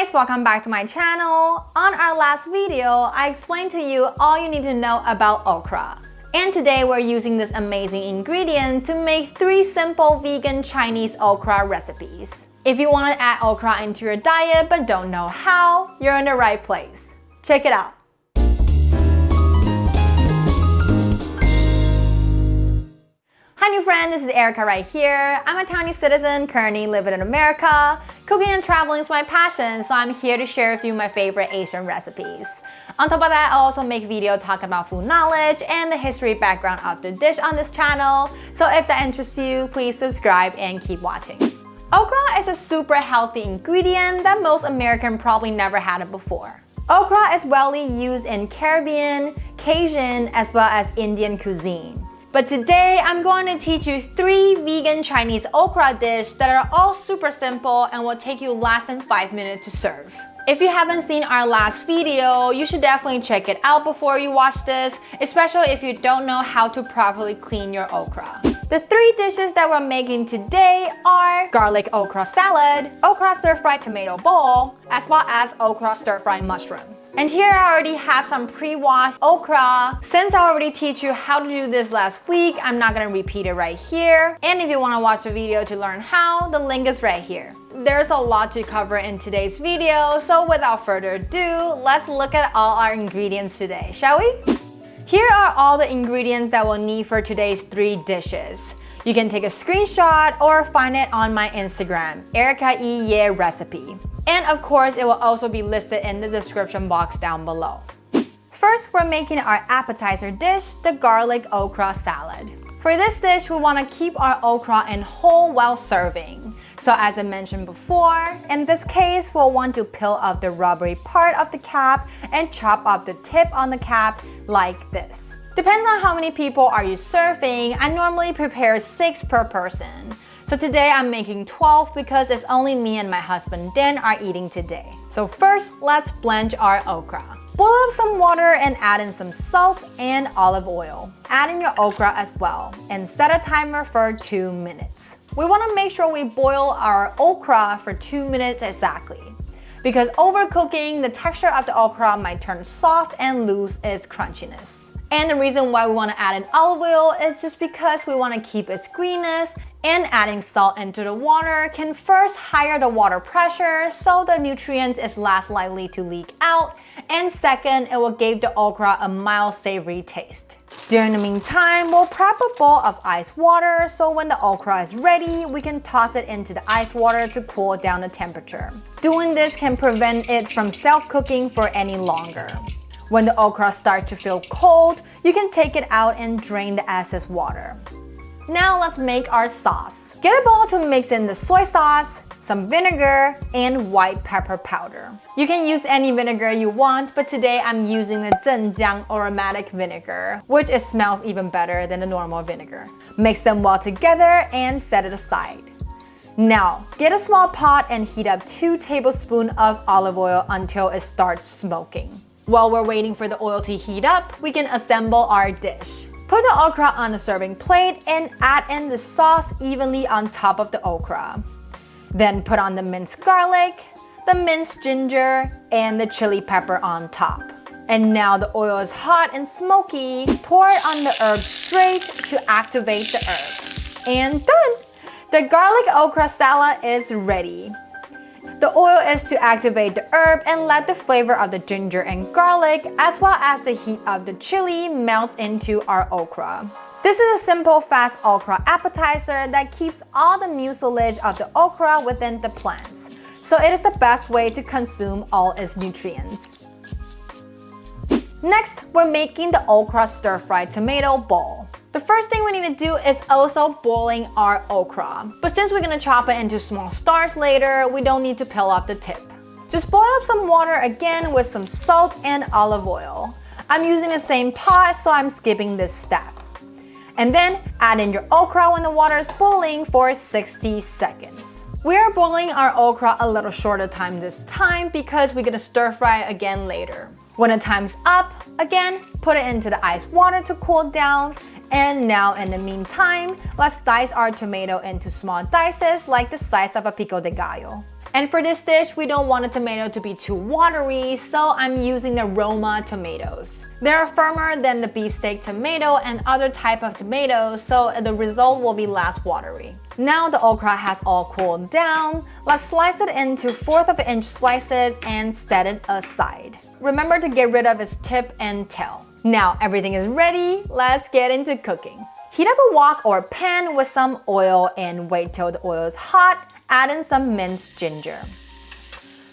guys, welcome back to my channel. On our last video, I explained to you all you need to know about okra. And today we're using these amazing ingredients to make 3 simple vegan Chinese okra recipes. If you want to add okra into your diet but don't know how, you're in the right place. Check it out. Hi new friend, this is Erica right here. I'm a Taiwanese citizen currently living in America. Cooking and traveling is my passion, so I'm here to share with you my favorite Asian recipes. On top of that, I also make videos talking about food knowledge and the history background of the dish on this channel. So if that interests you, please subscribe and keep watching. Okra is a super healthy ingredient that most Americans probably never had it before. Okra is widely used in Caribbean, Cajun, as well as Indian cuisine. But today, I'm going to teach you 3 vegan Chinese okra dishes that are all super simple and will take you less than 5 minutes to serve. If you haven't seen our last video, you should definitely check it out before you watch this, especially if you don't know how to properly clean your okra. The 3 dishes that we're making today are garlic okra salad, okra stir-fried tomato bowl, as well as okra stir-fried mushroom. And here I already have some pre-washed okra. Since I already teach you how to do this last week, I'm not gonna repeat it right here. And if you wanna watch the video to learn how, the link is right here. There's a lot to cover in today's video, so without further ado, let's look at all our ingredients today, shall we? Here are all the ingredients that we'll need for today's 3 dishes. You can take a screenshot or find it on my Instagram, Erica E. Ye Recipe. And of course, it will also be listed in the description box down below. First, we're making our appetizer dish, the garlic okra salad. For this dish, we want to keep our okra in whole while serving. So as I mentioned before, in this case, we'll want to peel off the rubbery part of the cap and chop off the tip on the cap like this. Depends on how many people are you serving. I normally prepare 6 per person. So today I'm making 12 because it's only me and my husband Dan are eating today. So first, let's blanch our okra. Boil up some water and add in some salt and olive oil. Add in your okra as well and set a timer for 2 minutes. We want to make sure we boil our okra for 2 minutes exactly. Because overcooking, the texture of the okra might turn soft and lose its crunchiness. And the reason why we want to add in olive oil is just because we want to keep its greenness, and adding salt into the water can first higher the water pressure so the nutrients is less likely to leak out, and second, it will give the okra a mild savory taste. During the meantime, we'll prep a bowl of ice water so when the okra is ready, we can toss it into the ice water to cool down the temperature. Doing this can prevent it from self-cooking for any longer. When the okra starts to feel cold, you can take it out and drain the excess water. Now let's make our sauce. Get a bowl to mix in the soy sauce, some vinegar, and white pepper powder. You can use any vinegar you want, but today I'm using the zhenjiang aromatic vinegar, which it smells even better than the normal vinegar. Mix them well together and set it aside. Now, get a small pot and heat up 2 tablespoons of olive oil until it starts smoking. While we're waiting for the oil to heat up, we can assemble our dish. Put the okra on a serving plate and add in the sauce evenly on top of the okra. Then put on the minced garlic, the minced ginger, and the chili pepper on top. And now the oil is hot and smoky, pour it on the herb straight to activate the herb. And done! The garlic okra salad is ready. The oil is to activate the herb and let the flavor of the ginger and garlic, as well as the heat of the chili, melt into our okra. This is a simple, fast okra appetizer that keeps all the mucilage of the okra within the plants. So it is the best way to consume all its nutrients. Next, we're making the okra stir-fried tomato bowl. The first thing we need to do is also boiling our okra. But since we're gonna chop it into small stars later, we don't need to peel off the tip. Just boil up some water again with some salt and olive oil. I'm using the same pot, so I'm skipping this step. And then add in your okra when the water is boiling for 60 seconds. We are boiling our okra a little shorter time this time because we're gonna stir fry it again later. When the time's up, again, put it into the ice water to cool down. And now in the meantime, let's dice our tomato into small dices like the size of a pico de gallo. And for this dish, we don't want the tomato to be too watery, so I'm using the Roma tomatoes. They're firmer than the beefsteak tomato and other type of tomatoes, so the result will be less watery. Now the okra has all cooled down, let's slice it into 1/4 of an inch slices and set it aside. Remember to get rid of its tip and tail. Now everything is ready, let's get into cooking. Heat up a wok or pan with some oil and wait till the oil is hot. Add in some minced ginger.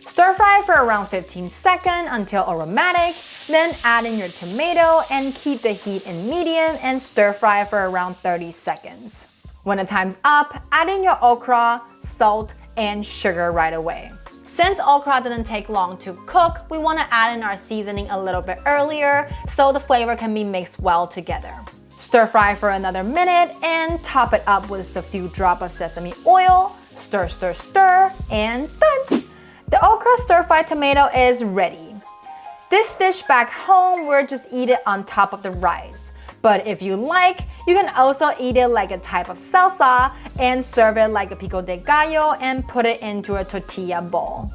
Stir fry for around 15 seconds until aromatic, then add in your tomato and keep the heat in medium and stir fry for around 30 seconds. When the time's up, add in your okra, salt, and sugar right away. Since okra didn't take long to cook, we want to add in our seasoning a little bit earlier so the flavor can be mixed well together. Stir fry for another minute and top it up with a few drops of sesame oil. Stir, stir, stir, and done! The okra stir-fried tomato is ready. This dish back home, we'll just eat it on top of the rice. But if you like, you can also eat it like a type of salsa and serve it like a pico de gallo and put it into a tortilla bowl.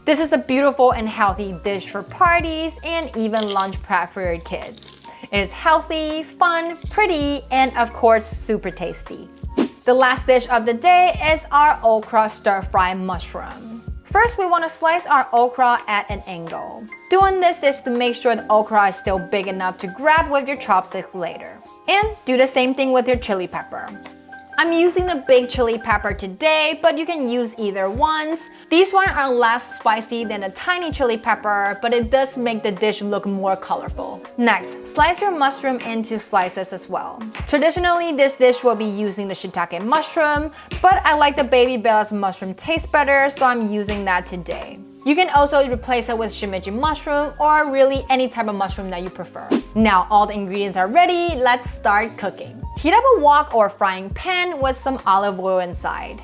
This is a beautiful and healthy dish for parties and even lunch prep for your kids. It is healthy, fun, pretty, and of course, super tasty. The last dish of the day is our okra stir-fry mushroom. First, we want to slice our okra at an angle. Doing this is to make sure the okra is still big enough to grab with your chopsticks later. And do the same thing with your chili pepper. I'm using the big chili pepper today, but you can use either ones. These ones are less spicy than the tiny chili pepper, but it does make the dish look more colorful. Next, slice your mushroom into slices as well. Traditionally, this dish will be using the shiitake mushroom, but I like the baby Bella's mushroom taste better, so I'm using that today. You can also replace it with shimmeji mushroom or really any type of mushroom that you prefer. Now all the ingredients are ready, let's start cooking. Heat up a wok or frying pan with some olive oil inside.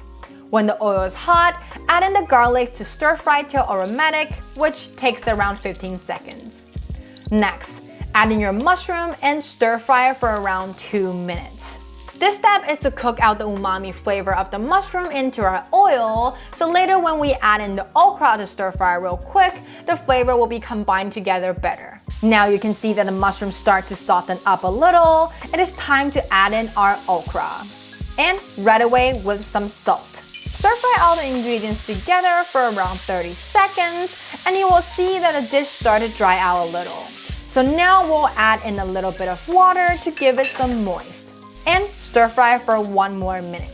When the oil is hot, add in the garlic to stir fry till aromatic, which takes around 15 seconds. Next, add in your mushroom and stir fry for around 2 minutes. This step is to cook out the umami flavor of the mushroom into our oil, so later when we add in the okra to stir fry real quick, the flavor will be combined together better. Now you can see that the mushrooms start to soften up a little. It is time to add in our okra. And right away with some salt. Stir fry all the ingredients together for around 30 seconds, and you will see that the dish started to dry out a little. So now we'll add in a little bit of water to give it some moist. And stir fry for 1 more minute.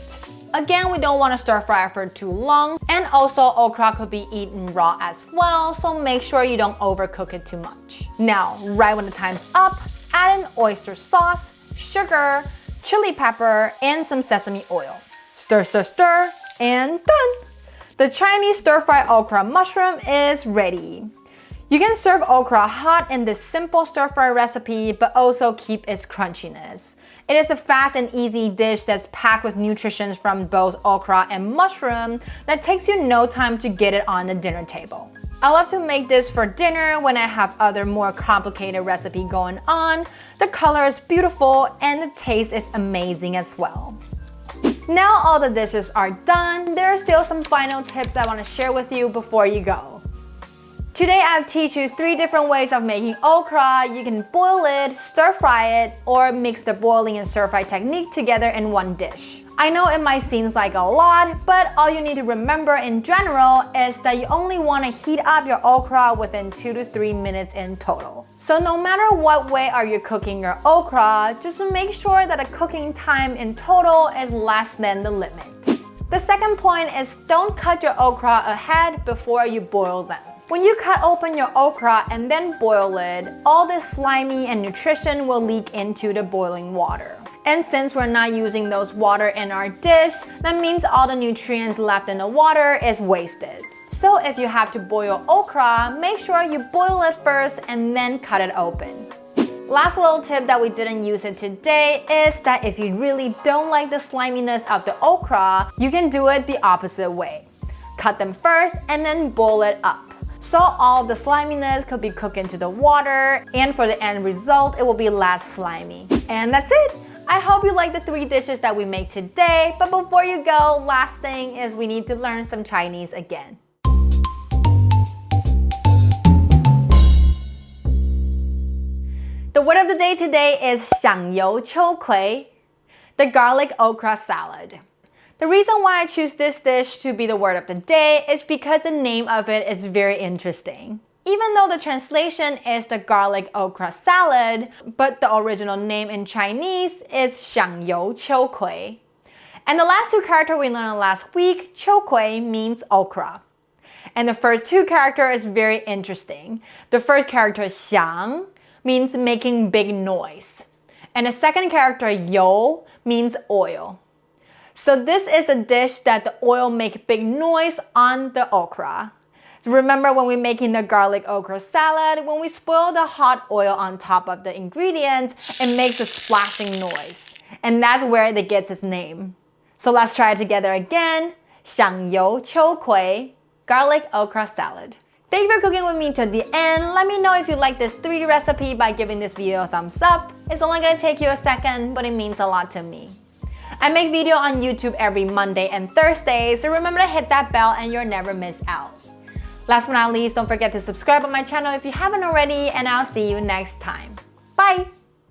Again, we don't want to stir fry for too long, and also okra could be eaten raw as well, so make sure you don't overcook it too much. Now, right when the time's up, add in oyster sauce, sugar, chili pepper, and some sesame oil. Stir, stir, stir, and done! The Chinese stir-fry okra mushroom is ready. You can serve okra hot in this simple stir-fry recipe, but also keep its crunchiness. It is a fast and easy dish that's packed with nutrition from both okra and mushroom that takes you no time to get it on the dinner table. I love to make this for dinner when I have other more complicated recipe going on. The color is beautiful and the taste is amazing as well. Now all the dishes are done, there are still some final tips I want to share with you before you go. Today I'll teach you 3 different ways of making okra. You can boil it, stir fry it, or mix the boiling and stir fry technique together in one dish. I know it might seem like a lot, but all you need to remember in general is that you only want to heat up your okra within 2 to 3 minutes in total. So no matter what way are you cooking your okra, just make sure that the cooking time in total is less than the limit. The second point is don't cut your okra ahead before you boil them. When you cut open your okra and then boil it, all the slimy and nutrition will leak into the boiling water. And since we're not using those water in our dish, that means all the nutrients left in the water is wasted. So if you have to boil okra, make sure you boil it first and then cut it open. Last little tip that we didn't use it today is that if you really don't like the sliminess of the okra, you can do it the opposite way. Cut them first and then boil it up. So all the sliminess could be cooked into the water, and for the end result, it will be less slimy. And that's it! I hope you like the 3 dishes that we made today, but before you go, last thing is we need to learn some Chinese again. word of the day today is 香油秋葵, the garlic okra salad. The reason why I choose this dish to be the word of the day is because the name of it is very interesting. Even though the translation is the garlic okra salad, but the original name in Chinese is 香油秋葵. And the last two characters we learned last week, 秋葵 means okra. And the first two characters is very interesting. The first character, 香, means making big noise. And the second character, 油, means oil. So this is a dish that the oil makes big noise on the okra. So remember when we're making the garlic okra salad, when we spoil the hot oil on top of the ingredients, it makes a splashing noise. And that's where it gets its name. So let's try it together again. 香油秋葵, garlic okra salad. Thank you for cooking with me till the end. Let me know if you like this 3D recipe by giving this video a thumbs up. It's only gonna take you a second, but it means a lot to me. I make video on YouTube every Monday and Thursday, so remember to hit that bell and you'll never miss out. Last but not least, don't forget to subscribe on my channel if you haven't already, and I'll see you next time. Bye!